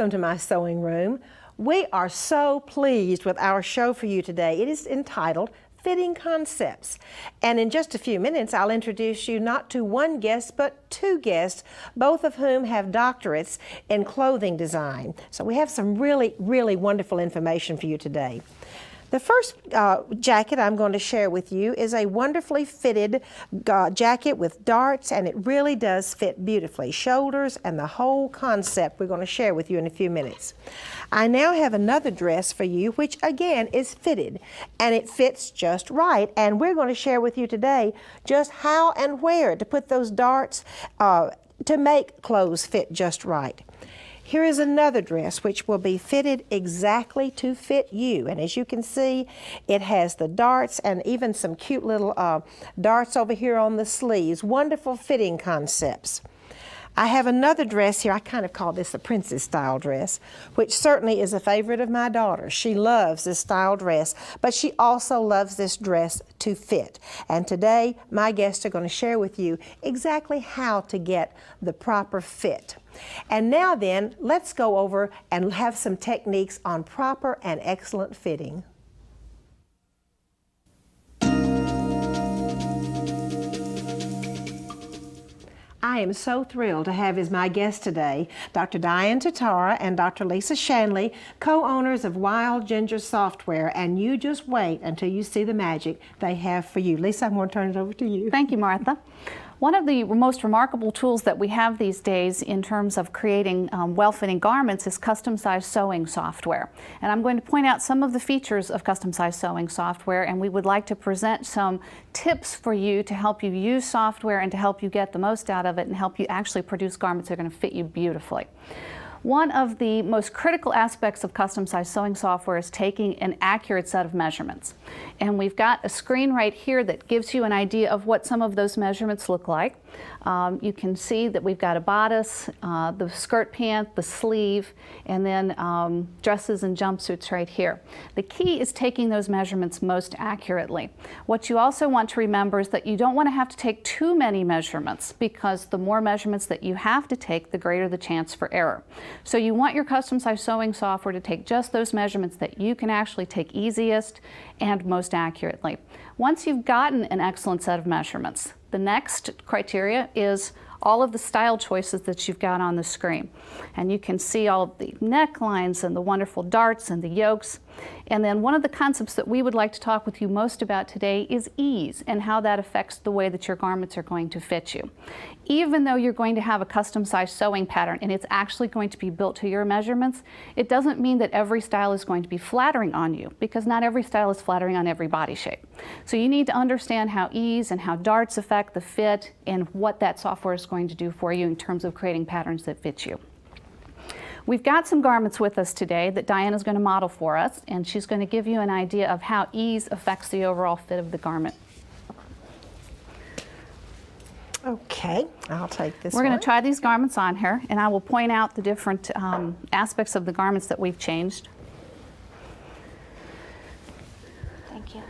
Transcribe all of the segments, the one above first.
welcome to my sewing room. We are so pleased with our show for you today. It is entitled Fitting Concepts. And in just a few minutes, I'll introduce you not to one guest, but two guests, both of whom have doctorates in clothing design. So we have some really, really wonderful information for you today. The first jacket I'm going to share with you is a wonderfully fitted jacket with darts, and it really does fit beautifully. Shoulders and the whole concept we're going to share with you in a few minutes. I now have another dress for you, which again is fitted, and it fits just right. And we're going to share with you today just how and where to put those darts to make clothes fit just right. Here is another dress which will be fitted exactly to fit you. And as you can see, it has the darts and even some cute little darts over here on the sleeves. Wonderful fitting concepts. I have another dress here. I kind of call this a princess style dress, which certainly is a favorite of my daughter. She loves this style dress, but she also loves this dress to fit. And today, my guests are going to share with you exactly how to get the proper fit. And now then, let's go over and have some techniques on proper and excellent fitting. I am so thrilled to have as my guests today Dr. Dianne Tatara and Dr. Lisa Shanley, co-owners of Wild Ginger Software, and you just wait until you see the magic they have for you. Lisa, I'm going to turn it over to you. Thank you, Martha. One of the most remarkable tools that we have these days in terms of creating well-fitting garments is custom-sized sewing software. And I'm going to point out some of the features of custom-sized sewing software, and we would like to present some tips for you to help you use software and to help you get the most out of it and help you actually produce garments that are going to fit you beautifully. One of the most critical aspects of custom-sized sewing software is taking an accurate set of measurements. And we've got a screen right here that gives you an idea of what some of those measurements look like. You can see that we've got a bodice, the skirt pant, the sleeve, and then dresses and jumpsuits right here. The key is taking those measurements most accurately. What you also want to remember is that you don't want to have to take too many measurements, because the more measurements that you have to take, the greater the chance for error. So you want your custom-sized sewing software to take just those measurements that you can actually take easiest and most accurately. Once you've gotten an excellent set of measurements, the next criteria is all of the style choices that you've got on the screen. And you can see all of the necklines and the wonderful darts and the yokes. And then one of the concepts that we would like to talk with you most about today is ease and how that affects the way that your garments are going to fit you. Even though you're going to have a custom-sized sewing pattern and it's actually going to be built to your measurements, it doesn't mean that every style is going to be flattering on you, because not every style is flattering on every body shape. So you need to understand how ease and how darts affect the fit and what that software is going to do for you in terms of creating patterns that fit you. We've got some garments with us today that Dianne is going to model for us, and she's going to give you an idea of how ease affects the overall fit of the garment. Okay, I'll take this We're going to try these garments on here, and I will point out the different aspects of the garments that we've changed. Thank you.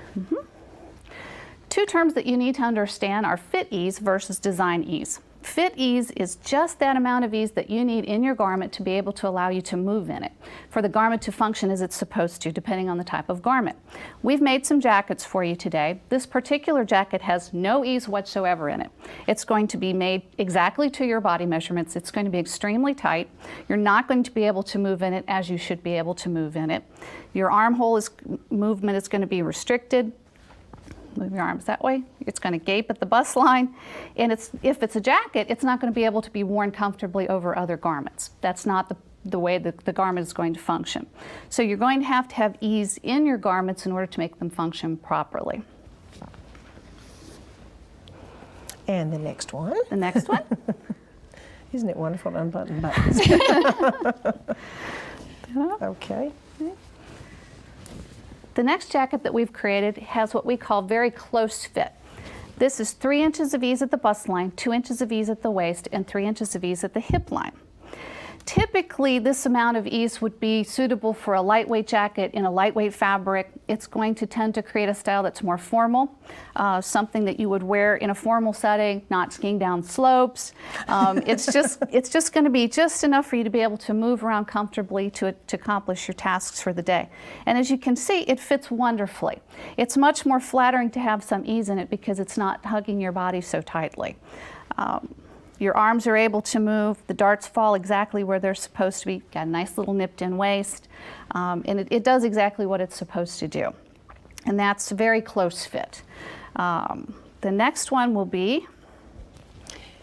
Two terms that you need to understand are fit ease versus design ease. Fit ease is just that amount of ease that you need in your garment to be able to allow you to move in it, for the garment to function as it's supposed to, depending on the type of garment. We've made some jackets for you today. This particular jacket has no ease whatsoever in it. It's going to be made exactly to your body measurements. It's going to be extremely tight. You're not going to be able to move in it as you should be able to move in it. Your armhole movement is going to be restricted. Move your arms that way. It's going to gape at the bust line. And if it's a jacket, it's not going to be able to be worn comfortably over other garments. That's not the way that the garment is going to function. So you're going to have ease in your garments in order to make them function properly. And the next one. The next one. Isn't it wonderful to unbutton buttons? Okay. The next jacket that we've created has what we call very close fit. This is 3 inches of ease at the bust line, 2 inches of ease at the waist, and 3 inches of ease at the hip line. Typically, this amount of ease would be suitable for a lightweight jacket in a lightweight fabric. It's going to tend to create a style that's more formal, something that you would wear in a formal setting, not skiing down slopes. It's just going to be just enough for you to be able to move around comfortably to accomplish your tasks for the day. And as you can see, it fits wonderfully. It's much more flattering to have some ease in it because it's not hugging your body so tightly. Your arms are able to move, the darts fall exactly where they're supposed to be, got a nice little nipped in waist, and it does exactly what it's supposed to do. And that's very close fit. The next one will be,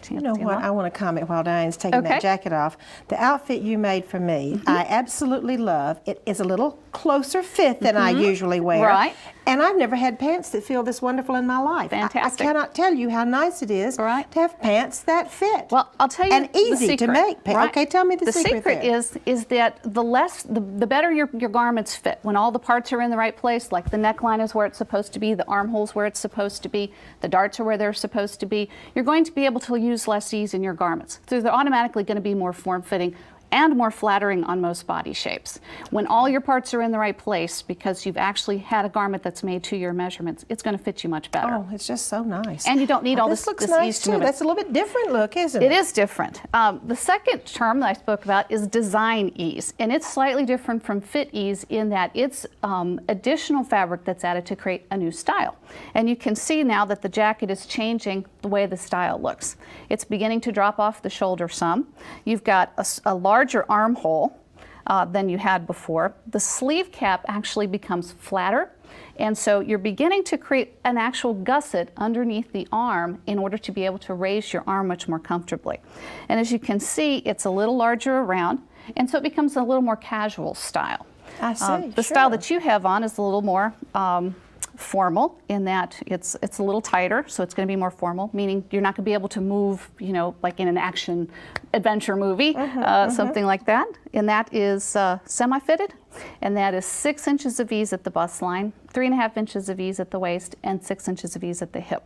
you know what, I want to comment while Diane's taking that jacket off. The outfit you made for me, I absolutely love. It is a little closer fit than I usually wear. Right. And I've never had pants that feel this wonderful in my life. Fantastic. I cannot tell you how nice it is to have pants that fit. Well, I'll tell you and easy to make. Okay, tell me the secret. The secret is that the better your garments fit. When all the parts are in the right place, like the neckline is where it's supposed to be, the armhole's where it's supposed to be, the darts are where they're supposed to be, you're going to be able to use less ease in your garments. So they're automatically going to be more form-fitting and more flattering on most body shapes. When all your parts are in the right place, because you've actually had a garment that's made to your measurements, it's going to fit you much better. Oh, it's just so nice. And you don't need all this looks nice ease too. to move it. That's a little bit different look, isn't it? It is different. The second term that I spoke about is design ease, and it's slightly different from fit ease in that it's additional fabric that's added to create a new style. And you can see now that the jacket is changing the way the style looks. It's beginning to drop off the shoulder some. You've got a larger armhole than you had before. The sleeve cap actually becomes flatter, and so you're beginning to create an actual gusset underneath the arm in order to be able to raise your arm much more comfortably. And as you can see, it's a little larger around, and so it becomes a little more casual style. I see. The style that you have on is a little more formal in that it's a little tighter, so it's going to be more formal, meaning you're not going to be able to move, you know, like in an action adventure movie, something like that. And that is semi-fitted, and that is 6 inches of ease at the bust line, 3.5 inches of ease at the waist, and 6 inches of ease at the hip.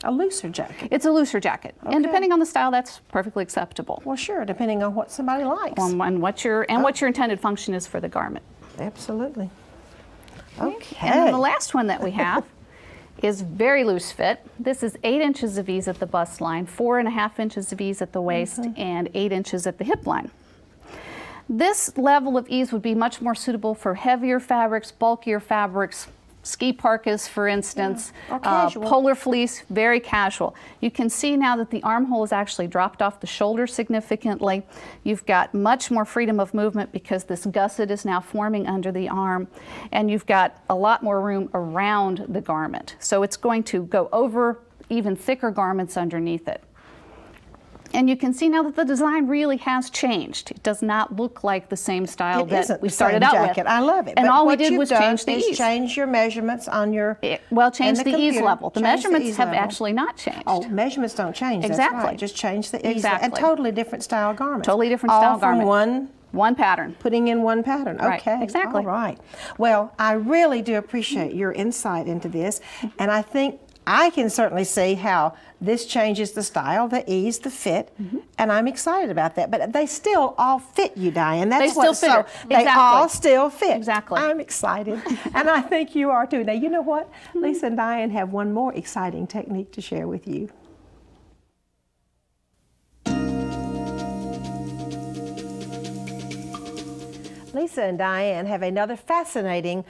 A looser jacket. It's a looser jacket, and depending on the style, that's perfectly acceptable. Well, sure, depending on what somebody likes. And what your intended function is for the garment. Absolutely. Okay. And then the last one that we have is very loose fit. This is 8 inches of ease at the bust line, 4.5 inches of ease at the waist, and 8 inches at the hip line. This level of ease would be much more suitable for heavier fabrics, bulkier fabrics, ski parkas, for instance, polar fleece, very casual. You can see now that the armhole has actually dropped off the shoulder significantly. You've got much more freedom of movement because this gusset is now forming under the arm, and you've got a lot more room around the garment. So it's going to go over even thicker garments underneath it. And you can see now that the design really has changed. It does not look like the same style that we started out with. I love it. And all we did was change the ease. Change your measurements on your change the ease level. The measurements have actually not changed. Oh, measurements don't change. Exactly. That's right. Just change the ease. Exactly. A totally different style garment. Totally different style garment. All from one pattern. Putting in one pattern. Right. Okay. Exactly. All right. Well, I really do appreciate your insight into this, and I think I can certainly see how this changes the style, the ease, the fit, and I'm excited about that. But they still all fit you, Diane. That's they still fit. They all still fit. Exactly. I'm excited, and I think you are too. Now, you know what? Lisa and Diane have one more exciting technique to share with you. Lisa and Diane have another fascinating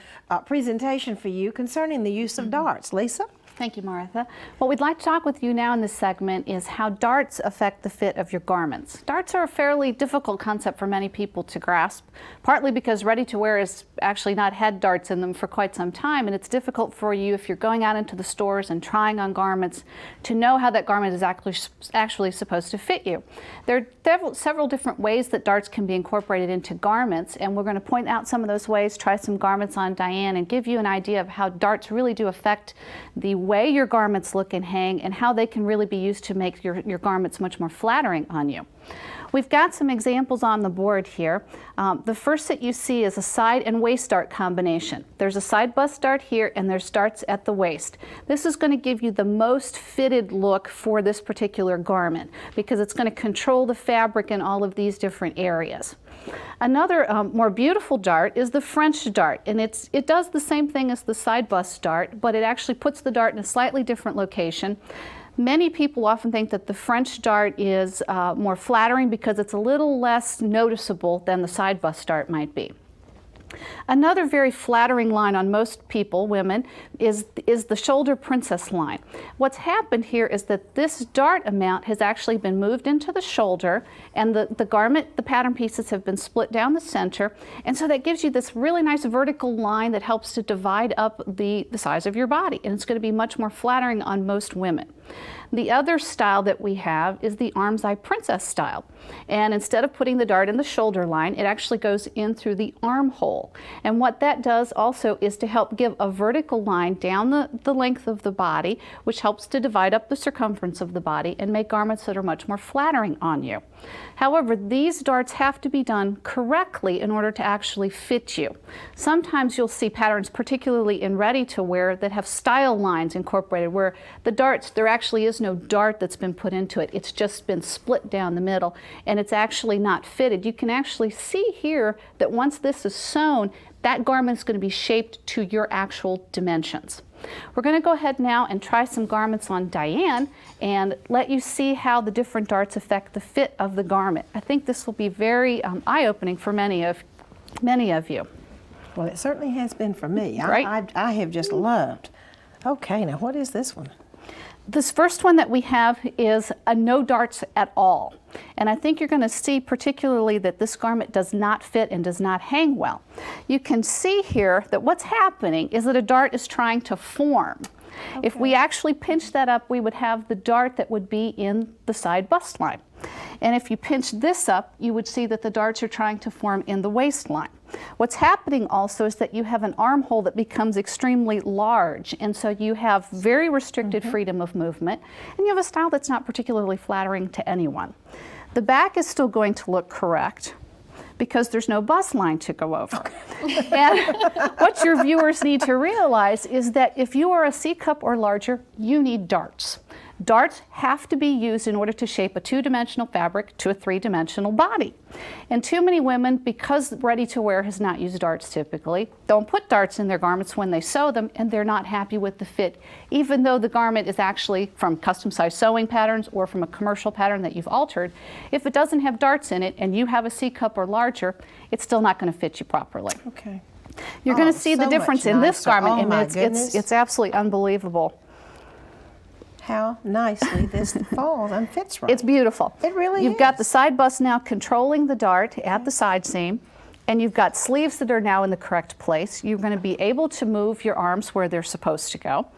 presentation for you concerning the use of darts. Lisa? Thank you, Martha. What we'd like to talk with you now in this segment is how darts affect the fit of your garments. Darts are a fairly difficult concept for many people to grasp, partly because ready-to-wear has actually not had darts in them for quite some time, and it's difficult for you if you're going out into the stores and trying on garments to know how that garment is actually supposed to fit you. There are several different ways that darts can be incorporated into garments, and we're going to point out some of those ways, try some garments on Diane, and give you an idea of how darts really do affect the way your garments look and hang, and how they can really be used to make your garments much more flattering on you. We've got some examples on the board here. The first that you see is a side and waist dart combination. There's a side bust dart here and there's darts at the waist. This is going to give you the most fitted look for this particular garment because it's going to control the fabric in all of these different areas. Another more beautiful dart is the French dart, and it does the same thing as the side bust dart, but it actually puts the dart in a slightly different location. Many people often think that the French dart is more flattering because it's a little less noticeable than the side bust dart might be. Another very flattering line on most people, women, is the shoulder princess line. What's happened here is that this dart amount has actually been moved into the shoulder, and the garment, the pattern pieces have been split down the center, and so that gives you this really nice vertical line that helps to divide up the size of your body, and it's going to be much more flattering on most women. The other style that we have is the arm's eye princess style. And instead of putting the dart in the shoulder line, it actually goes in through the armhole. And what that does also is to help give a vertical line down the length of the body, which helps to divide up the circumference of the body and make garments that are much more flattering on you. However, these darts have to be done correctly in order to actually fit you. Sometimes you'll see patterns, particularly in ready-to-wear, that have style lines incorporated where the darts, there actually is no dart that's been put into it. It's just been split down the middle and it's actually not fitted. You can actually see here that once this is sewn, that garment is going to be shaped to your actual dimensions. We're going to go ahead now and try some garments on Dianne and let you see how the different darts affect the fit of the garment. I think this will be very eye-opening for many of you. Well, it certainly has been for me. Right? I have just loved. Okay, now what is this one? This first one that we have is a no darts at all. And I think you're going to see particularly that this garment does not fit and does not hang well. You can see here that what's happening is that a dart is trying to form. Okay. If we actually pinch that up, we would have the dart that would be in the side bust line. And if you pinch this up, you would see that the darts are trying to form in the waistline. What's happening also is that you have an armhole that becomes extremely large, and so you have very restricted freedom of movement, and you have a style that's not particularly flattering to anyone. The back is still going to look correct because there's no bust line to go over. And what your viewers need to realize is that if you are a C cup or larger, you need darts. Darts have to be used in order to shape a two-dimensional fabric to a three-dimensional body. And too many women, because ready-to-wear has not used darts typically, don't put darts in their garments when they sew them, and they're not happy with the fit, even though the garment is actually from custom-sized sewing patterns or from a commercial pattern that you've altered. If it doesn't have darts in it and you have a C cup or larger, it's still not going to fit you properly. Okay. You're going to see the difference in this garment. Oh, my goodness. It's absolutely unbelievable. How nicely this falls and fits right. It's beautiful. It really is. You've got the side bust now controlling the dart at the side seam, and you've got sleeves that are now in the correct place. You're going to be able to move your arms where they're supposed to go.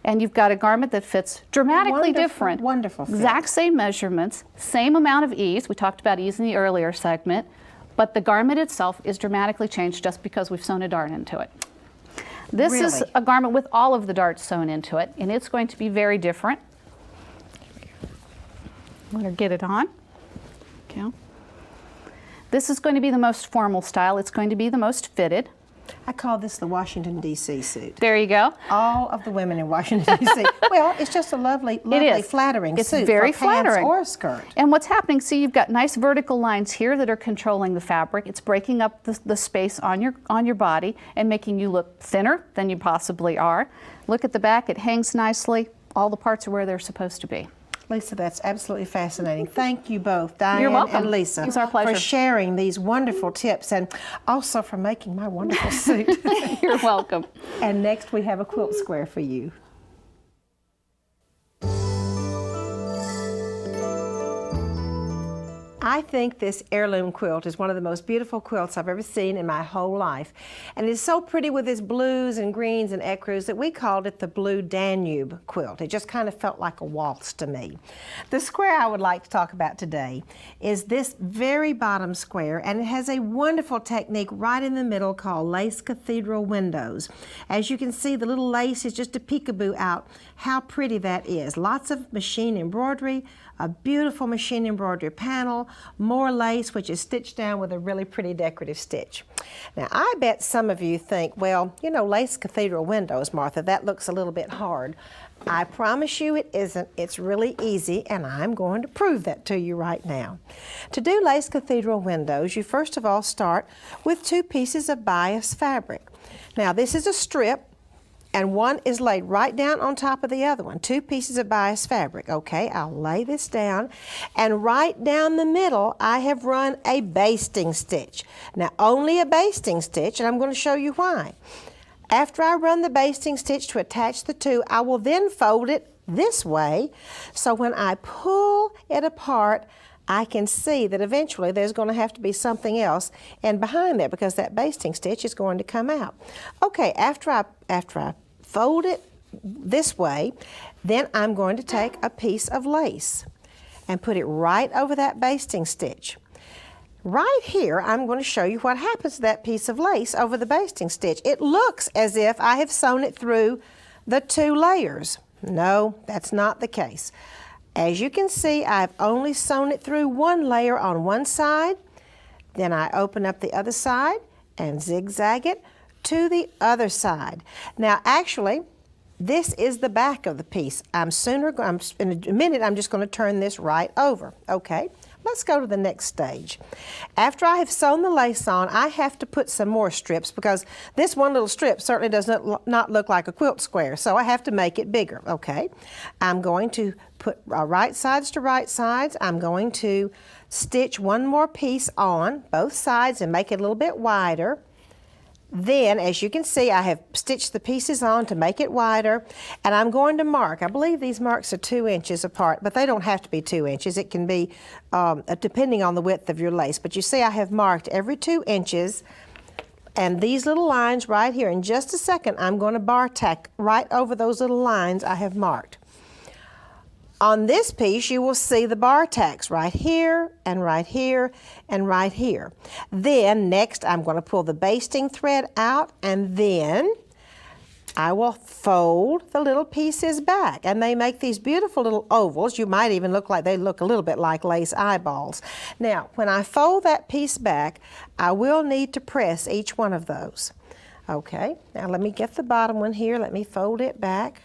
And you've got a garment that fits dramatically different. Wonderful fit. Exact same measurements, same amount of ease. We talked about ease in the earlier segment, but the garment itself is dramatically changed just because we've sewn a dart into it. This is a garment with all of the darts sewn into it, and it's going to be very different. Let her get it on. Okay. This is going to be the most formal style. It's going to be the most fitted. I call this the Washington, D.C. suit. There you go. All of the women in Washington, D.C. Well, it's just a lovely, flattering suit. It's very for flattering. Pants or a skirt. And what's happening, see, you've got nice vertical lines here that are controlling the fabric. It's breaking up the space on your body and making you look thinner than you possibly are. Look at the back. It hangs nicely. All the parts are where they're supposed to be. Lisa, that's absolutely fascinating. Thank you both, Dianne You're welcome. and Lisa, It's our pleasure. for sharing these wonderful tips and also for making my wonderful suit. You're welcome. And next we have a quilt square for you. I think this heirloom quilt is one of the most beautiful quilts I've ever seen in my whole life. And it's so pretty with its blues and greens and ecru's that we called it the Blue Danube quilt. It just kind of felt like a waltz to me. The square I would like to talk about today is this very bottom square, and it has a wonderful technique right in the middle called lace cathedral windows. As you can see, the little lace is just a peekaboo out. How pretty that is. Lots of machine embroidery, a beautiful machine embroidery panel, more lace, which is stitched down with a really pretty decorative stitch. Now, I bet some of you think, well, you know, lace cathedral windows, Martha, that looks a little bit hard. I promise you it isn't. It's really easy, and I'm going to prove that to you right now. To do lace cathedral windows, you first of all start with 2 pieces of bias fabric. Now, this is a strip, and one is laid right down on top of the other one. 2 pieces of bias fabric. Okay, I'll lay this down, and right down the middle, I have run a basting stitch. Now, only a basting stitch, and I'm going to show you why. After I run the basting stitch to attach the 2, I will then fold it this way, so when I pull it apart, I can see that eventually there's going to have to be something else in behind there because that basting stitch is going to come out. Okay, after I fold it this way, then I'm going to take a piece of lace and put it right over that basting stitch. Right here, I'm going to show you what happens to that piece of lace over the basting stitch. It looks as if I have sewn it through the 2 layers. No, that's not the case. As you can see, I've only sewn it through 1 layer on one side. Then I open up the other side and zigzag it to the other side. Now, actually, this is the back of the piece. In a minute, I'm just going to turn this right over. Okay. Let's go to the next stage. After I have sewn the lace on, I have to put some more strips because this one little strip certainly does not look like a quilt square, so I have to make it bigger, okay? I'm going to put right sides to right sides. I'm going to stitch 1 more piece on both sides and make it a little bit wider. Then, as you can see, I have stitched the pieces on to make it wider, and I'm going to mark. I believe these marks are 2 inches apart, but they don't have to be 2 inches. It can be depending on the width of your lace. But you see, I have marked every 2 inches, and these little lines right here. In just a second, I'm going to bar tack right over those little lines I have marked. On this piece, you will see the bar tacks right here and right here and right here. Then next, I'm going to pull the basting thread out, and then I will fold the little pieces back, and they make these beautiful little ovals. You might even look like they look a little bit like lace eyeballs. Now, when I fold that piece back, I will need to press each one of those. Okay, now let me get the bottom one here. Let me fold it back.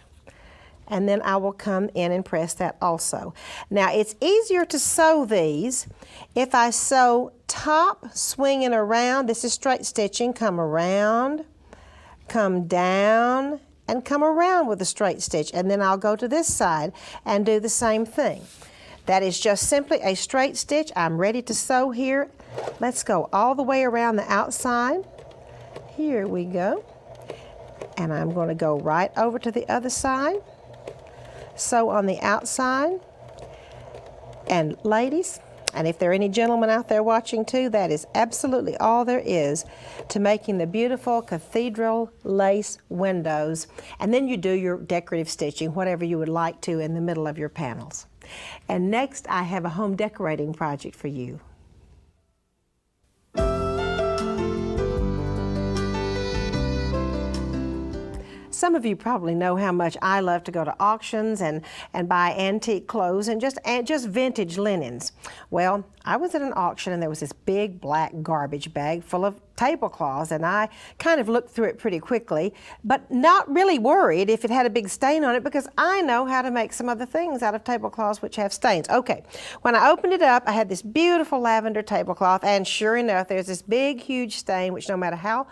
And then I will come in and press that also. Now, it's easier to sew these if I sew top swinging around. This is straight stitching. Come around, come down, and come around with a straight stitch. And then I'll go to this side and do the same thing. That is just simply a straight stitch. I'm ready to sew here. Let's go all the way around the outside. Here we go. And I'm going to go right over to the other side. Sew on the outside. And ladies, and if there are any gentlemen out there watching too, that is absolutely all there is to making the beautiful cathedral lace windows. And then you do your decorative stitching, whatever you would like to, in the middle of your panels. And next, I have a home decorating project for you. Some of you probably know how much I love to go to auctions and buy antique clothes and just vintage linens. Well, I was at an auction and there was this big black garbage bag full of tablecloths, and I kind of looked through it pretty quickly, but not really worried if it had a big stain on it because I know how to make some other things out of tablecloths which have stains. Okay, when I opened it up, I had this beautiful lavender tablecloth, and sure enough, there's this big, huge stain which no matter how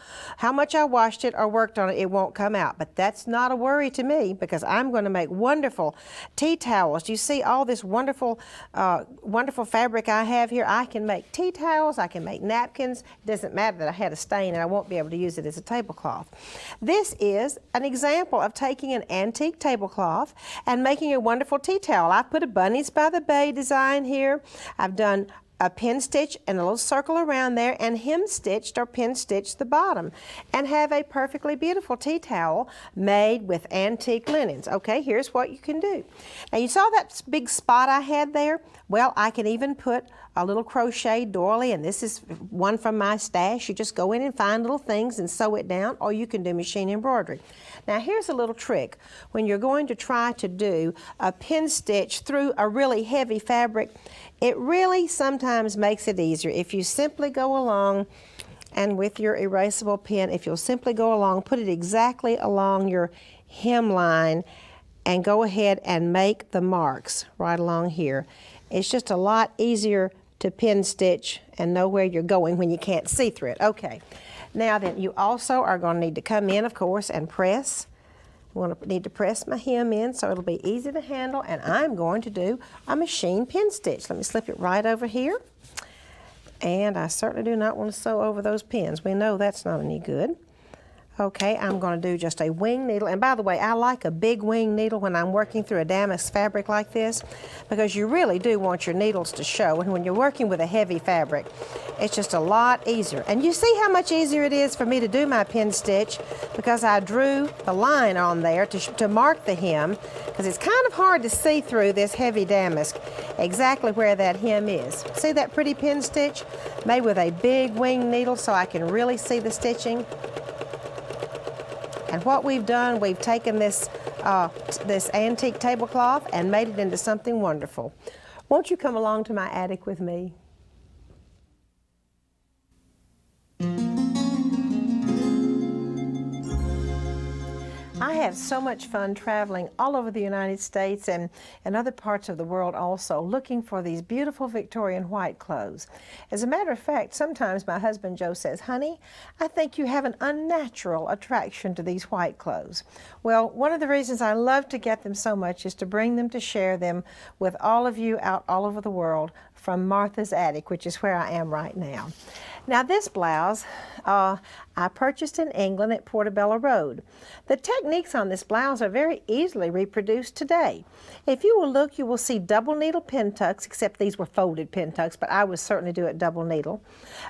much I washed it or worked on it, it won't come out. But that's not a worry to me because I'm going to make wonderful tea towels. Do you see all this wonderful, wonderful fabric I have here? I can make tea towels, I can make napkins. It doesn't matter that I had a stain and I won't be able to use it as a tablecloth. This is an example of taking an antique tablecloth and making a wonderful tea towel. I put a Bunnies by the Bay design here. I've done a pin stitch and a little circle around there and hem stitched or pin stitched the bottom and have a perfectly beautiful tea towel made with antique linens. Okay, here's what you can do. Now you saw that big spot I had there? Well, I can even put a little crochet doily, and this is one from my stash. You just go in and find little things and sew it down, or you can do machine embroidery. Now here's a little trick. When you're going to try to do a pin stitch through a really heavy fabric, it really sometimes makes it easier if you simply go along and with your erasable pen, if you'll simply go along, put it exactly along your hemline and go ahead and make the marks right along here. It's just a lot easier to pin stitch and know where you're going when you can't see through it. Okay, now then you also are going to need to come in, of course, and press. I'm going to need to press my hem in so it'll be easy to handle, and I'm going to do a machine pin stitch. Let me slip it right over here. And I certainly do not want to sew over those pins. We know that's not any good. Okay, I'm going to do just a wing needle. And by the way, I like a big wing needle when I'm working through a damask fabric like this, because you really do want your needles to show. And when you're working with a heavy fabric, it's just a lot easier. And you see how much easier it is for me to do my pin stitch because I drew the line on there to mark the hem, because it's kind of hard to see through this heavy damask exactly where that hem is. See that pretty pin stitch made with a big wing needle so I can really see the stitching? And what we've done, we've taken this antique tablecloth and made it into something wonderful. Won't you come along to my attic with me? I have so much fun traveling all over the United States and other parts of the world also, looking for these beautiful Victorian white clothes. As a matter of fact, sometimes my husband Joe says, "Honey, I think you have an unnatural attraction to these white clothes." Well, one of the reasons I love to get them so much is to bring them to share them with all of you out all over the world from Martha's Attic, which is where I am right now. Now this blouse I purchased in England at Portobello Road. The techniques on this blouse are very easily reproduced today. If you will look, you will see double needle pin tucks, except these were folded pin tucks, but I would certainly do it double needle.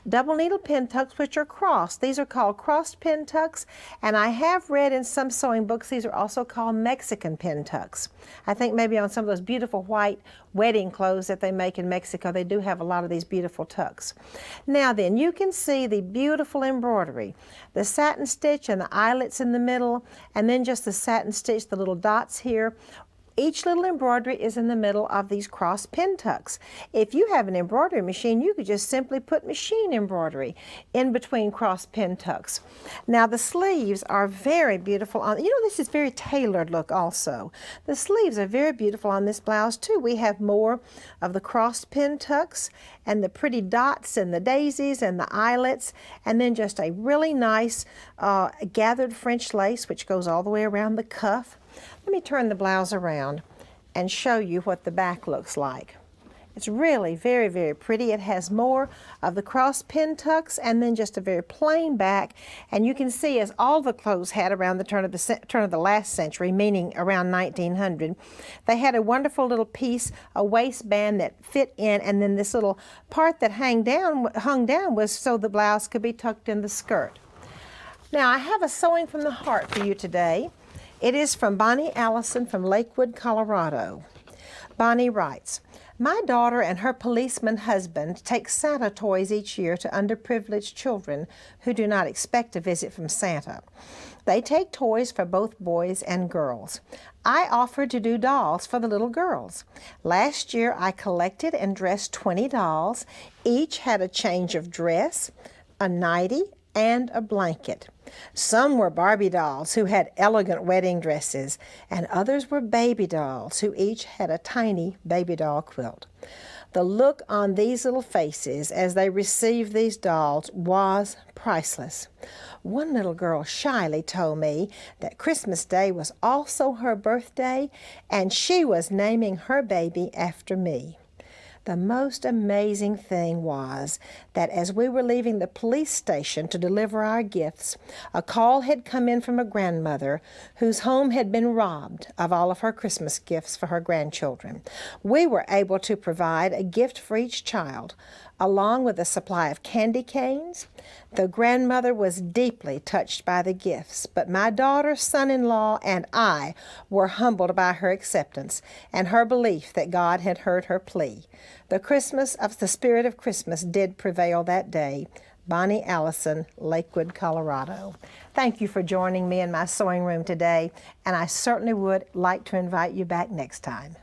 Double needle pin tucks which are crossed. These are called crossed pin tucks, and I have read in some sewing books these are also called Mexican pin tucks. I think maybe on some of those beautiful white wedding clothes that they make in Mexico, they do have a lot of these beautiful tucks. Now then, you can see the beautiful embroidery, the satin stitch and the eyelets in the middle, and then just the satin stitch, the little dots here. Each little embroidery is in the middle of these cross pin tucks. If you have an embroidery machine, you could just simply put machine embroidery in between cross pin tucks. Now the sleeves are very beautiful. This is very tailored look also. The sleeves are very beautiful on this blouse too. We have more of the cross pin tucks and the pretty dots and the daisies and the eyelets, and then just a really nice gathered French lace which goes all the way around the cuff. Let me turn the blouse around and show you what the back looks like. It's really very, very pretty. It has more of the cross pin tucks and then just a very plain back. And you can see, as all the clothes had around the turn of the last century, meaning around 1900, they had a wonderful little piece, a waistband that fit in, and then this little part that hung down was so the blouse could be tucked in the skirt. Now I have a sewing from the heart for you today. It is from Bonnie Allison from Lakewood, Colorado. Bonnie writes, "My daughter and her policeman husband take Santa toys each year to underprivileged children who do not expect a visit from Santa. They take toys for both boys and girls. I offered to do dolls for the little girls. Last year I collected and dressed 20 dolls. Each had a change of dress, a nightie, and a blanket. Some were Barbie dolls who had elegant wedding dresses, and others were baby dolls who each had a tiny baby doll quilt. The look on these little faces as they received these dolls was priceless. One little girl shyly told me that Christmas Day was also her birthday, and she was naming her baby after me. The most amazing thing was that as we were leaving the police station to deliver our gifts, a call had come in from a grandmother whose home had been robbed of all of her Christmas gifts for her grandchildren. We were able to provide a gift for each child, along with a supply of candy canes. The grandmother was deeply touched by the gifts, but my daughter, son-in-law, and I were humbled by her acceptance and her belief that God had heard her plea. The spirit of Christmas did prevail that day. Bonnie Allison, Lakewood, Colorado. Thank you for joining me in my sewing room today, and I certainly would like to invite you back next time.